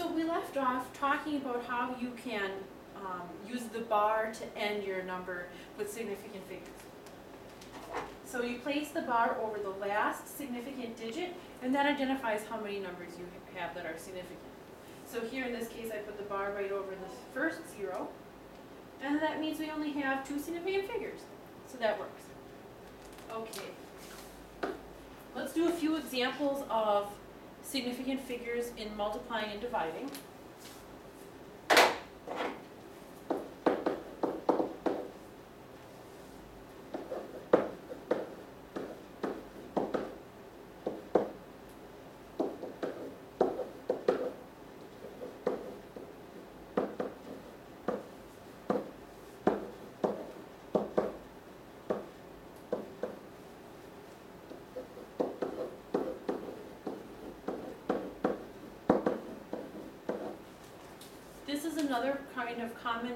So we left off talking about how you can use the bar to end your number with significant figures. So you place the bar over the last significant digit, and that identifies how many numbers you have that are significant. So here in this case, I put the bar right over the first zero, and that means we only have two significant figures. So that works. Okay. Let's do a few examples of significant figures in multiplying and dividing. This is another kind of common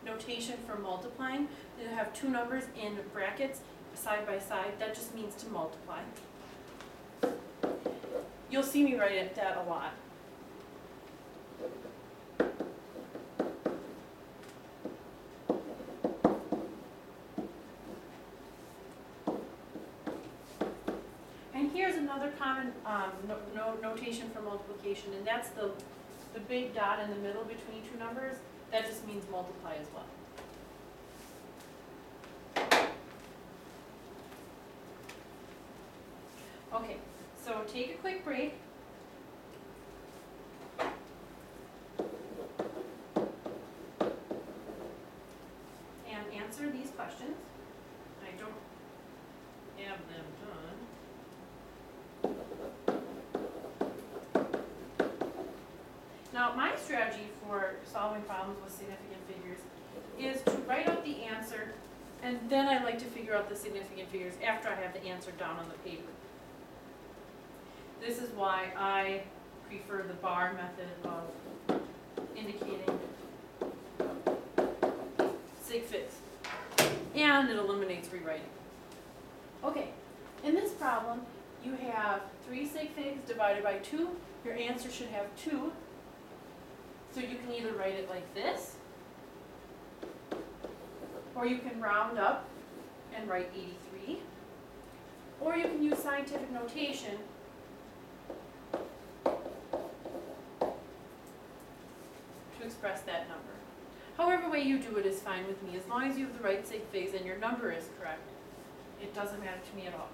notation for multiplying. You have two numbers in brackets side by side. That just means to multiply. You'll see me write that a lot. And here's another common notation for multiplication, and that's the big dot in the middle between two numbers. That just means multiply as well. Okay, so take a quick break. And answer these questions. I don't have them done. Now, my strategy for solving problems with significant figures is to write out the answer, and then I like to figure out the significant figures after I have the answer down on the paper. This is why I prefer the bar method of indicating sig figs, and it eliminates rewriting. Okay, in this problem, you have 3 sig figs divided by 2. Your answer should have 2. So you can either write it like this, or you can round up and write 83, or you can use scientific notation to express that number. However way you do it is fine with me, as long as you have the right sig figs and your number is correct. It doesn't matter to me at all.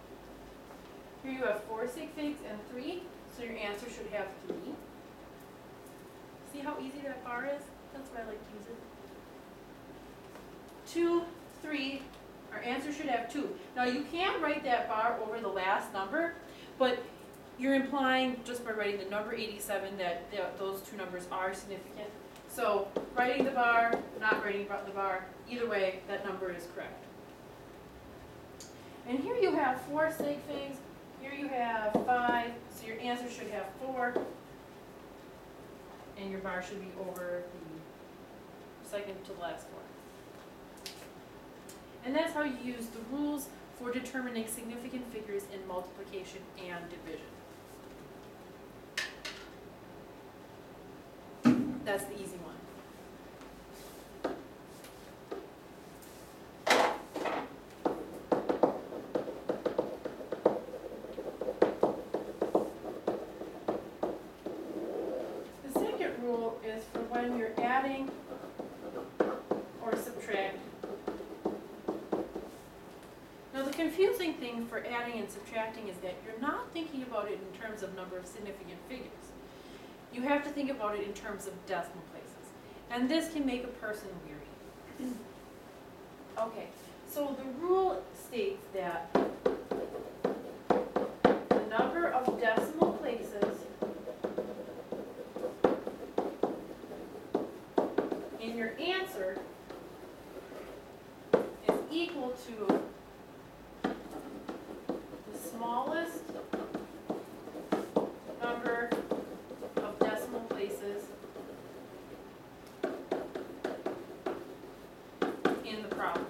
Here you have 4 sig figs and 3, so your answer should have 3. See how easy that bar is? That's why I like to use it. 2, 3, our answer should have 2. Now you can write that bar over the last number, but you're implying just by writing the number 87 that those two numbers are significant. So writing the bar, not writing the bar, either way, that number is correct. And here you have 4 sig figs, here you have 5, so your answer should have 4. And your bar should be over the second to the last one. And that's how you use the rules for determining significant figures in multiplication and division. That's the easy one. Is for when you're adding or subtracting. Now the confusing thing for adding and subtracting is that you're not thinking about it in terms of number of significant figures. You have to think about it in terms of decimal places. And this can make a person weary. Okay, so the rule states that the number of decimal places in your answer is equal to the smallest number of decimal places in the problem.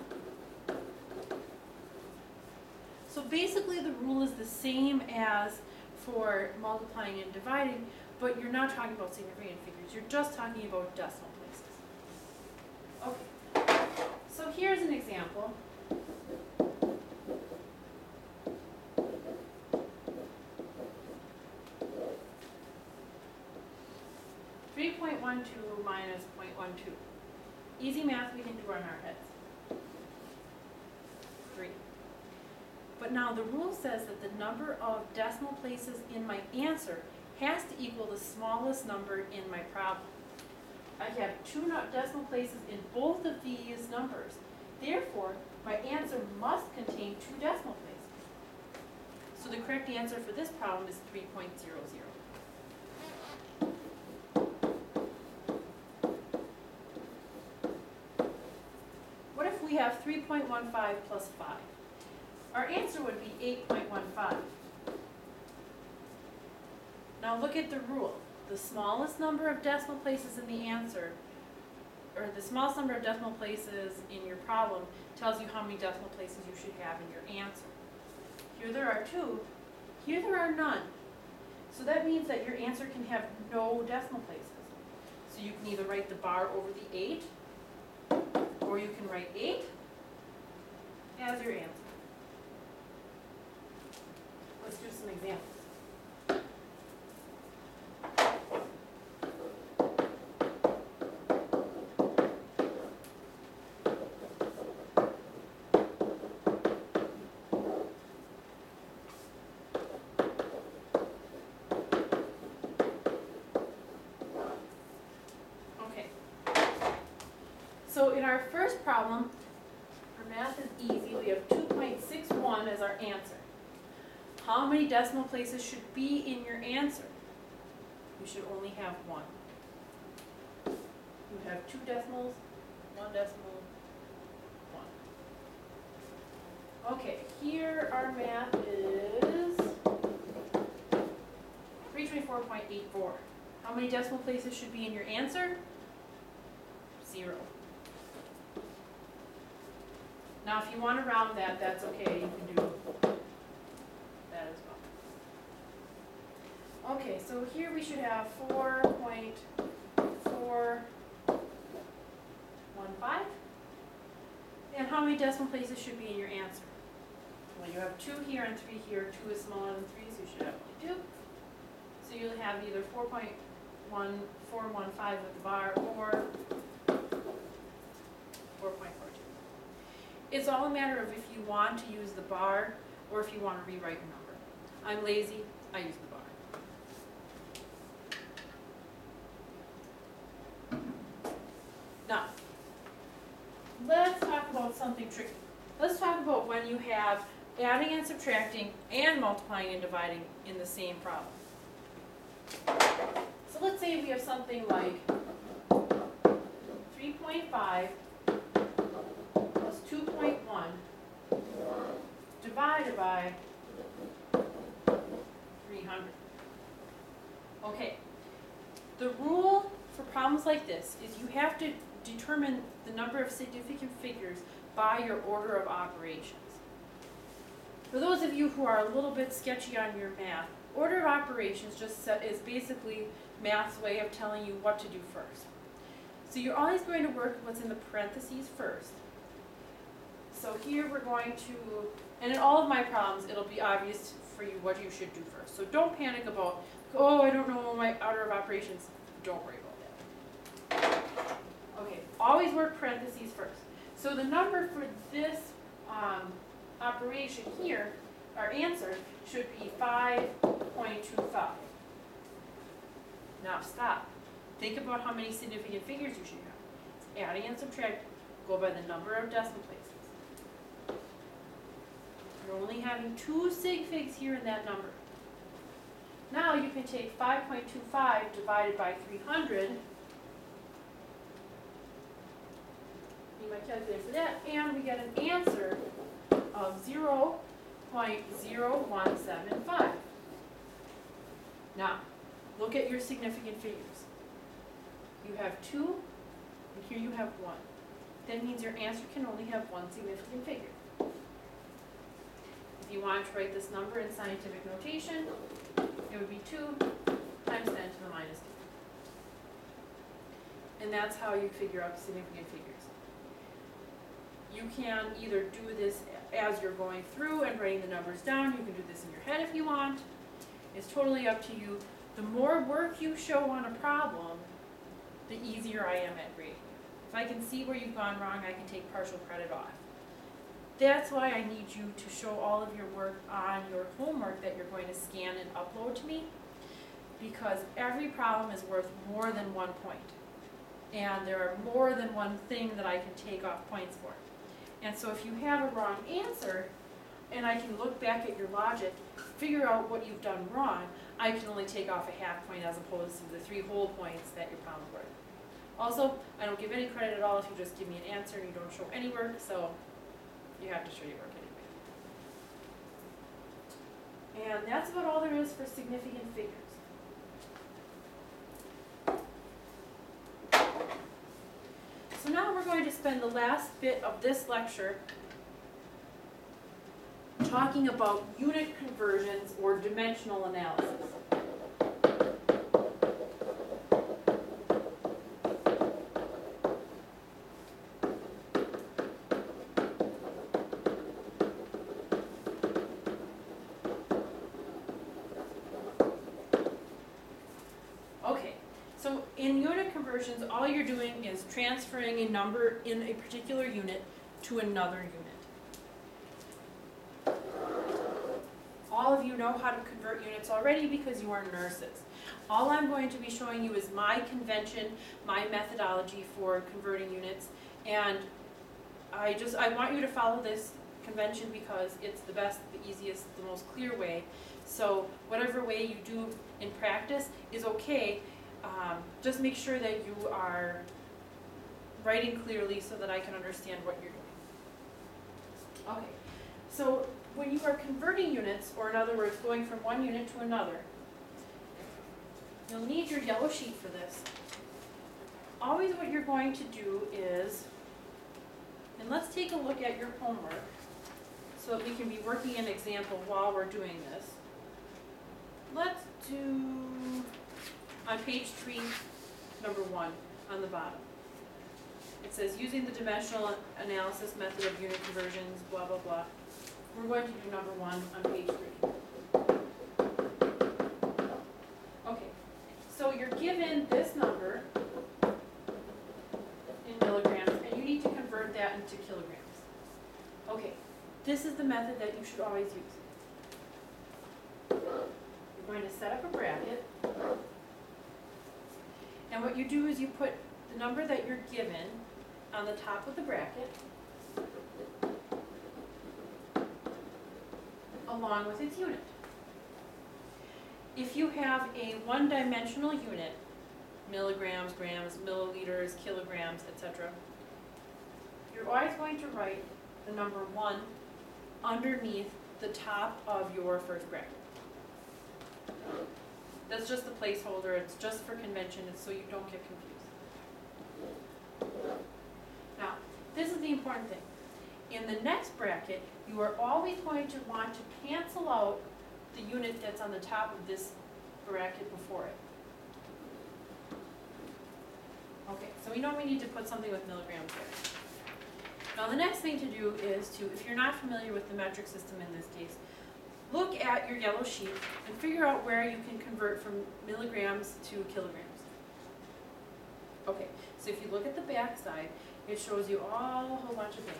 So basically the rule is the same as for multiplying and dividing, but you're not talking about significant figures, you're just talking about decimal places. Okay, so here's an example. 3.12 minus 0.12. Easy math we can do on our heads. 3. But now the rule says that the number of decimal places in my answer has to equal the smallest number in my problem. I have 2 decimal places in both of these numbers. Therefore, my answer must contain 2 decimal places. So the correct answer for this problem is 3.00. What if we have 3.15 plus 5? Our answer would be 8.15. Now look at the rule. The smallest number of decimal places in the answer, or the smallest number of decimal places in your problem tells you how many decimal places you should have in your answer. Here there are 2, here there are none. So that means that your answer can have no decimal places. So you can either write the bar over the 8, or you can write 8 as your answer. Let's do some examples. Okay. So in our first problem, our math is easy. We have 2.61 as our answer. How many decimal places should be in your answer? You should only have 1. You have 2 decimals, 1 decimal, 1. Okay, here our math is 324.84. How many decimal places should be in your answer? 0. Now if you want to round that, that's okay, you can do that as well. Okay, so here we should have 4.415. And how many decimal places should be in your answer? Well, you have 2 here and 3 here. 2 is smaller than 3, so you should have only 2. So you'll have either 4.1415 with the bar or 4.42. It's all a matter of if you want to use the bar or if you want to rewrite your number. I'm lazy, I use the bar. Now, let's talk about something tricky. Let's talk about when you have adding and subtracting and multiplying and dividing in the same problem. So let's say we have something like 3.5 plus 2.1 divided by 300. Okay, the rule for problems like this is you have to determine the number of significant figures by your order of operations. For those of you who are a little bit sketchy on your math, order of operations is basically math's way of telling you what to do first. So you're always going to work what's in the parentheses first. So here we're going to, and in all of my problems, it'll be obvious for you what you should do first. So don't panic about, oh, I don't know my order of operations. Don't worry about that. Okay, always work parentheses first. So the number for this operation here, our answer, should be 5.25. Now stop. Think about how many significant figures you should have. It's adding and subtracting. Go by the number of decimal places. You're only having 2 sig figs here in that number. Now you can take 5.25 divided by 300. Need my calculator for that, and we get an answer of 0.0175. Now, look at your significant figures. You have 2, and here you have 1. That means your answer can only have 1 significant figure. If you want to write this number in scientific notation, it would be 2 times 10 to the minus 2. And that's how you figure out significant figures. You can either do this as you're going through and writing the numbers down. You can do this in your head if you want. It's totally up to you. The more work you show on a problem, the easier I am at grading. If I can see where you've gone wrong, I can take partial credit off. That's why I need you to show all of your work on your homework that you're going to scan and upload to me, because every problem is worth more than 1 point. And there are more than one thing that I can take off points for. And so if you have a wrong answer, and I can look back at your logic, figure out what you've done wrong, I can only take off a half point as opposed to the 3 whole points that your problem's worth. Also, I don't give any credit at all if you just give me an answer and you don't show any work, so you have to show your work anyway. And that's about all there is for significant figures. So now we're going to spend the last bit of this lecture talking about unit conversions or dimensional analysis. So in unit conversions, all you're doing is transferring a number in a particular unit to another unit. All of you know how to convert units already because you are nurses. All I'm going to be showing you is my convention, my methodology for converting units, and I want you to follow this convention because it's the best, the easiest, the most clear way. So whatever way you do in practice is okay. Just make sure that you are writing clearly so that I can understand what you're doing. Okay, so when you are converting units, or in other words, going from one unit to another, you'll need your yellow sheet for this. Always what you're going to do is, and let's take a look at your homework so that we can be working an example while we're doing this. Let's do on page 3, number 1, on the bottom. It says, using the dimensional analysis method of unit conversions, blah, blah, blah. We're going to do number 1 on page 3. Okay, so you're given this number in milligrams, and you need to convert that into kilograms. Okay, this is the method that you should always use. You're going to set up a bracket. And what you do is you put the number that you're given on the top of the bracket along with its unit. If you have a one-dimensional unit, milligrams, grams, milliliters, kilograms, etc., you're always going to write the number 1 underneath the top of your first bracket. That's just the placeholder, it's just for convention, it's so you don't get confused. Now, this is the important thing. In the next bracket, you are always going to want to cancel out the unit that's on the top of this bracket before it. Okay, so we know we need to put something with milligrams there. Now the next thing to do is to, if you're not familiar with the metric system in this case, look at your yellow sheet and figure out where you can convert from milligrams to kilograms. Okay, so if you look at the back side, it shows you all a whole bunch of things.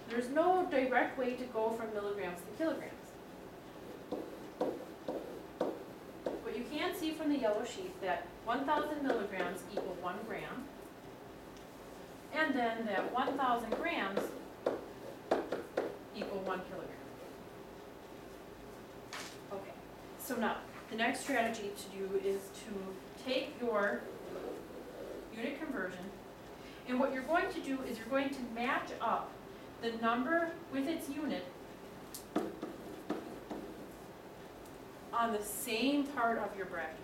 There's no direct way to go from milligrams to kilograms. But you can see from the yellow sheet that 1,000 milligrams equal 1 gram, and then that 1,000 grams equal 1 kilogram. Okay, so now, the next strategy to do is to take your unit conversion, and what you're going to do is you're going to match up the number with its unit on the same part of your bracket.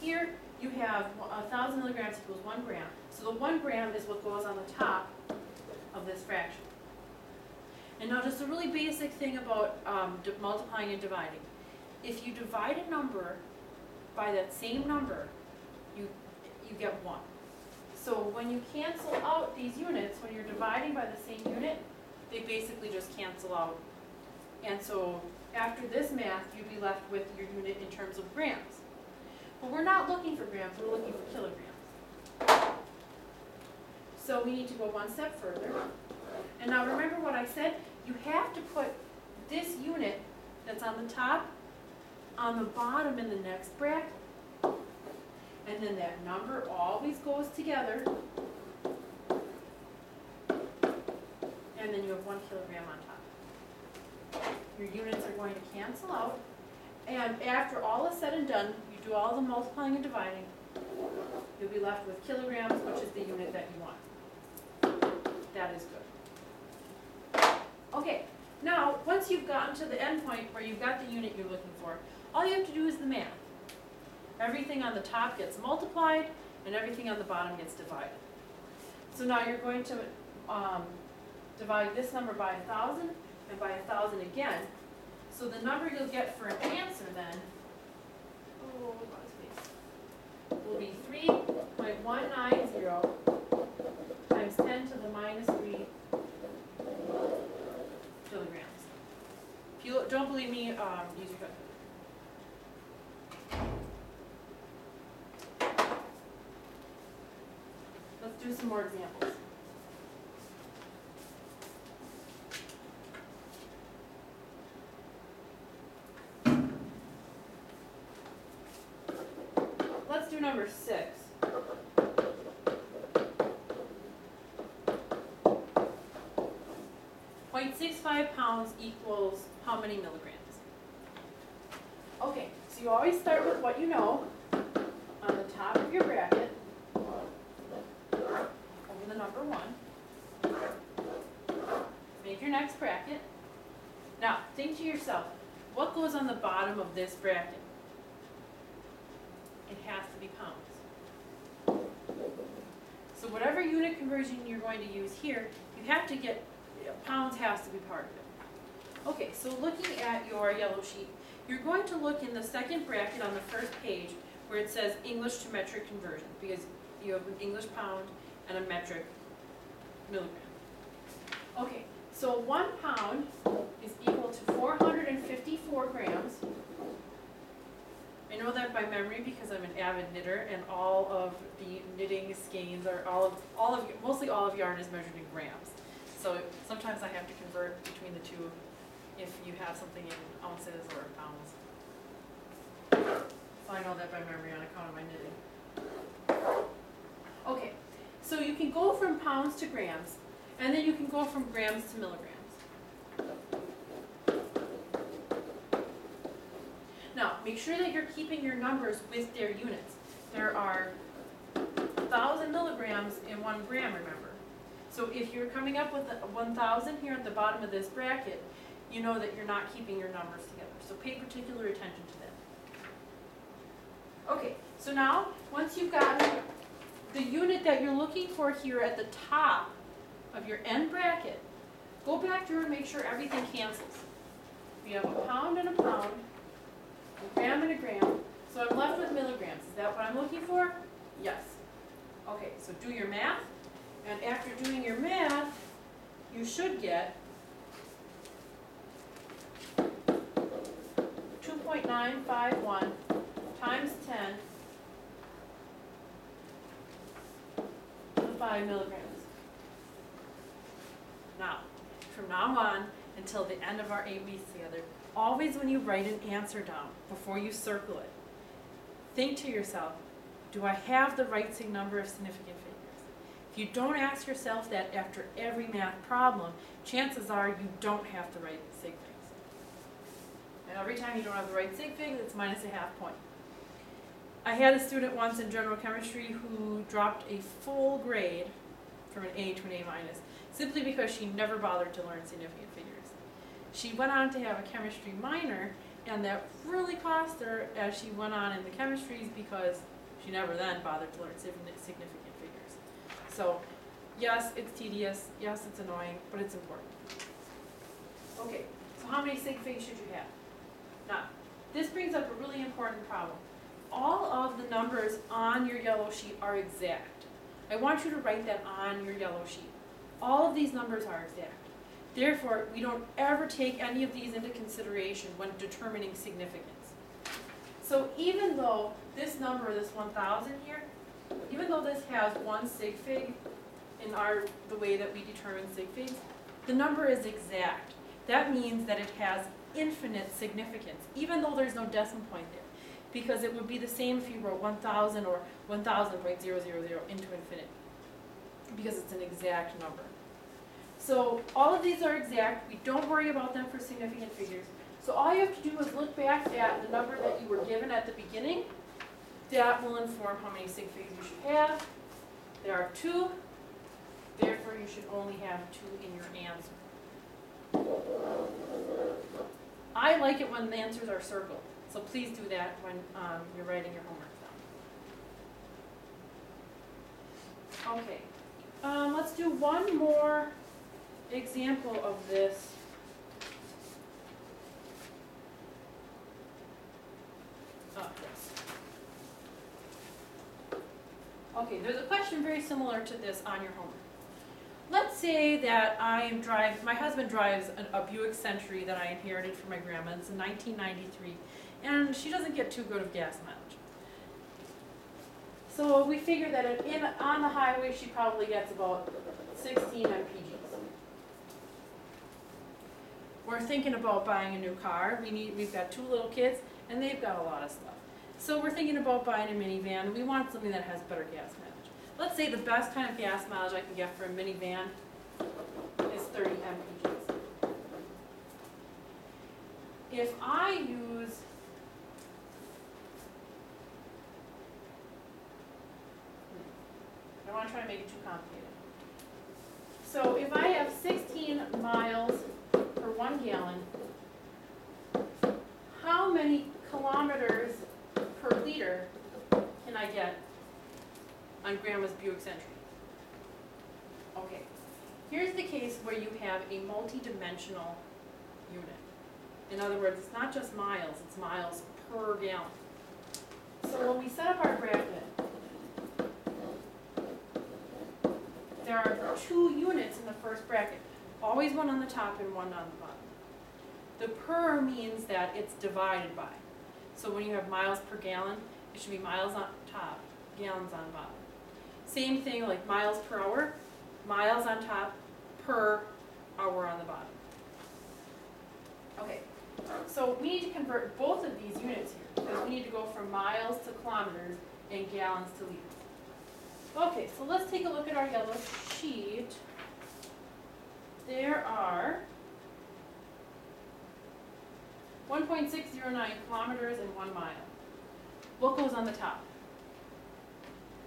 Here you have 1,000 milligrams equals 1 gram. So the 1 gram is what goes on the top of this fraction. And now just a really basic thing about multiplying and dividing. if you divide a number by that same number, you get 1. So when you cancel out these units, when you're dividing by the same unit, they basically just cancel out. And so after this math, you'd be left with your unit in terms of grams. But we're not looking for grams, we're looking for kilograms. So we need to go one step further. And now remember what I said, you have to put this unit that's on the top on the bottom in the next bracket. And then that number always goes together. And then you have 1 kilogram on top. Your units are going to cancel out. And after all is said and done, you do all the multiplying and dividing, you'll be left with kilograms, which is the unit that you want. That is good. Okay, now once you've gotten to the end point where you've got the unit you're looking for, all you have to do is the math. Everything on the top gets multiplied, and everything on the bottom gets divided. So now you're going to divide this number by 1,000, and by 1,000 again. So the number you'll get for an answer then, will be 3.190 times 10 to the minus 3 kilograms. If you don't believe me, use your calculator. Let's do some more examples. Let's do number 6. .65 equals how many milligrams? Okay, so you always start with what you know on the top of your bracket over the number 1. Make your next bracket. Now, think to yourself, what goes on the bottom of this bracket? It has to be pounds. So whatever unit conversion you're going to use here, you have to get, pounds has to be part of it. Okay, so looking at your yellow sheet, you're going to look in the second bracket on the first page where it says English to metric conversion, because you have an English pound and a metric milligram. Okay, so 1 pound is equal to 454 grams. I know that by memory because I'm an avid knitter, and all of the knitting skeins are mostly all of yarn is measured in grams. So sometimes I have to convert between the two if you have something in ounces or pounds. So I know that by memory on account of my knitting. Okay, so you can go from pounds to grams, and then you can go from grams to milligrams. Now, make sure that you're keeping your numbers with their units. There are 1,000 milligrams in 1 gram, remember. So if you're coming up with 1,000 here at the bottom of this bracket, you know that you're not keeping your numbers together. So pay particular attention to that. Okay, so now, once you've gotten the unit that you're looking for here at the top of your end bracket, go back through and make sure everything cancels. We have a pound and a pound, a gram and a gram, so I'm left with milligrams. Is that what I'm looking for? Yes. Okay, so do your math, and after doing your math, you should get 2.951 times 10 to the 5 milligrams. Now, from now on until the end of our 8 weeks together, always when you write an answer down, before you circle it, think to yourself, do I have the right number of significant figures? If you don't ask yourself that after every math problem, chances are you don't have the right sig figs. And every time you don't have the right sig fig, it's minus a half point. I had a student once in general chemistry who dropped a full grade from an A to an A minus, simply because she never bothered to learn significant figures. She went on to have a chemistry minor, and that really cost her as she went on in the chemistries because she never then bothered to learn significant figures. So yes, it's tedious, yes, it's annoying, but it's important. Okay, so how many sig figs should you have? Now, this brings brings up a really important problem. All of the numbers on your yellow sheet are exact. I want you to write that on your yellow sheet. All of these numbers are exact. Therefore, we don't ever take any of these into consideration when determining significance. So even though this number, this 1,000 here, even though this has one sig fig in the way that we determine sig figs, the number is exact. That means that it has infinite significance, even though there's no decimal point there. Because it would be the same if you wrote 1,000 or 1,000.000 into infinity, because it's an exact number. So all of these are exact. We don't worry about them for significant figures. So all you have to do is look back at the number that you were given at the beginning. That will inform how many sig figs you should have. There are 2. Therefore, you should only have 2 in your answer. I like it when the answers are circled. So please do that when you're writing your homework down. Okay. Let's do one more example of this. Yes. Okay, there's a question very similar to this on your homework. Let's say that my husband drives a Buick Century that I inherited from my grandma. It's a 1993, and she doesn't get too good of gas mileage. So we figure that on the highway she probably gets about 16 mpgs. We're thinking about buying a new car. We've got 2 little kids, and they've got a lot of stuff. So we're thinking about buying a minivan, and we want something that has better gas mileage. Let's say the best kind of gas mileage I can get for a minivan is 30 mpgs. If I use I don't want to try to make it too complicated. So if I have 16 miles per 1 gallon, how many kilometers per liter can I get on Grandma's Buick Century? Okay, here's the case where you have a multi-dimensional unit. In other words, it's not just miles, it's miles per gallon. So when we set up our bracket, there are 2 units in the first bracket, always one on the top and one on the bottom. The per means that it's divided by. So when you have miles per gallon, it should be miles on top, gallons on bottom. Same thing like miles per hour, miles on top, per hour on the bottom. Okay, so we need to convert both of these units here, because we need to go from miles to kilometers and gallons to liters. Okay, so let's take a look at our yellow sheet. There are 1.609 kilometers and 1 mile. What goes on the top?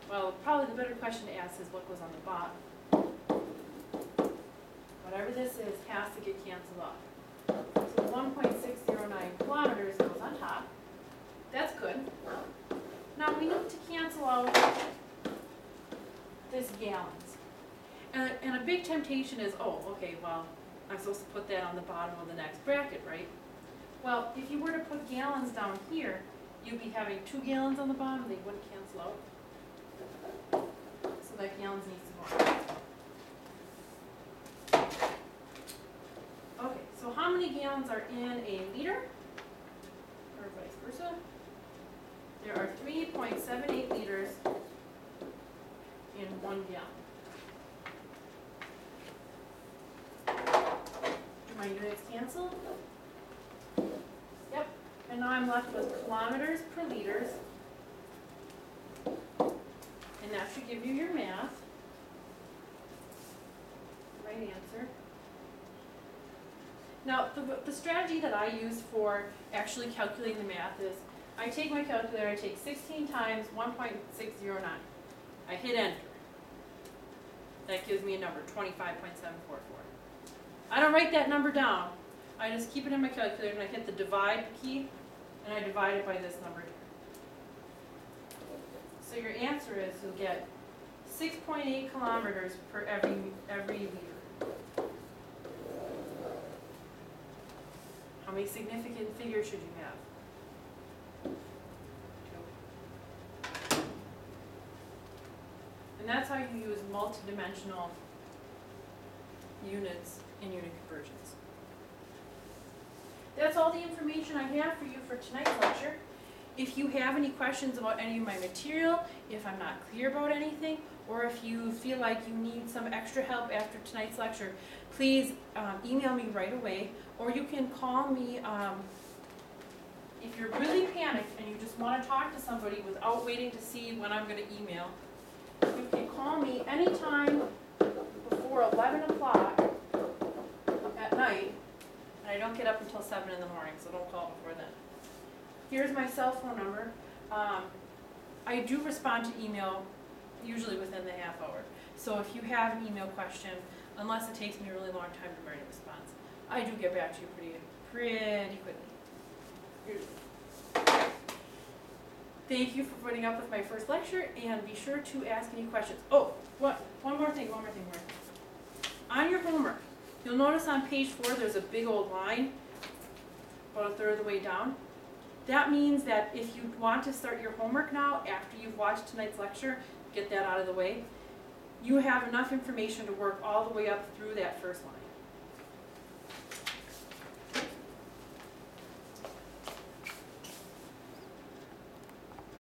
Well, probably the better question to ask is what goes on the bottom. Whatever this is has to get canceled off. So 1.609 kilometers goes on top. That's good. Now we need to cancel out this gallons. And a big temptation is, oh, okay, well, I'm supposed to put that on the bottom of the next bracket, right? Well, if you were to put gallons down here, you'd be having 2 gallons on the bottom, they wouldn't cancel out. So that gallons needs to go on. Okay, so how many gallons are in a liter? Or vice versa? There are 3.78 liters in 1 gallon. Do my units cancel? Yep. And now I'm left with kilometers per liters. And that should give you your math. Right answer. Now, the strategy that I use for actually calculating the math is I take my calculator, I take 16 times 1.609. I hit enter. That gives me a number, 25.744. I don't write that number down. I just keep it in my calculator and I hit the divide key and I divide it by this number here. So your answer is you'll get 6.8 kilometers per every liter. How many significant figures should you have? And that's how you use multidimensional units in unit conversions. That's all the information I have for you for tonight's lecture. If you have any questions about any of my material, if I'm not clear about anything, or if you feel like you need some extra help after tonight's lecture, please email me right away, or you can call me if you're really panicked and you just want to talk to somebody without waiting to see when I'm going to email. You can call me anytime before 11 o'clock at night, and I don't get up until 7 in the morning, so don't call before then. Here's my cell phone number. I do respond to email usually within the half hour. So if you have an email question, unless it takes me a really long time to write a response, I do get back to you pretty quickly. Thank you for putting up with my first lecture, and be sure to ask any questions. Oh, one more thing. On your homework, you'll notice on page 4 there's a big old line about a third of the way down. That means that if you want to start your homework now, after you've watched tonight's lecture, get that out of the way, you have enough information to work all the way up through that first line.